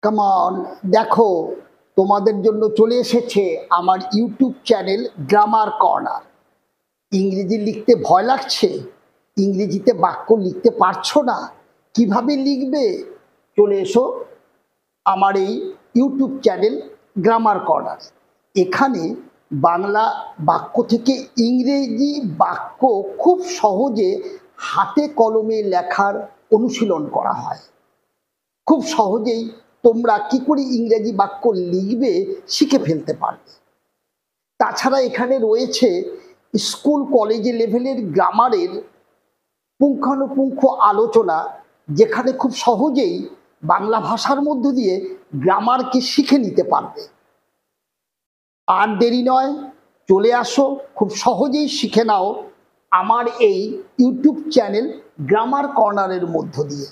Come on, দেখো তোমাদের জন্য চলে এসেছে আমার ইউটিউব চ্যানেল গ্রামার কর্নার। ইংরেজি লিখতে ভয় লাগছে, ইংরেজিতে বাক্য লিখতে পারছো না, কিভাবে লিখবে? চলে এসো আমার এই ইউটিউব চ্যানেল গ্রামার কর্নার। এখানে বাংলা বাক্য থেকে ইংরেজি বাক্য খুব সহজে হাতে কলমে লেখার অনুশীলন করা হয়। খুব সহজেই তোমরা কি করে ইংরেজি বাক্য লিখবে শিখে ফেলতে পারবে। তাছাড়া এখানে রয়েছে স্কুল কলেজ লেভেলের গ্রামারের পুঙ্খানুপুঙ্খ আলোচনা, যেখানে খুব সহজেই বাংলা ভাষার মধ্য দিয়ে গ্রামারকে শিখে নিতে পারবে। আর দেরি নয়, চলে আসো, খুব সহজেই শিখে নাও আমার এই ইউটিউব চ্যানেল গ্রামার কর্নারের মধ্য দিয়ে।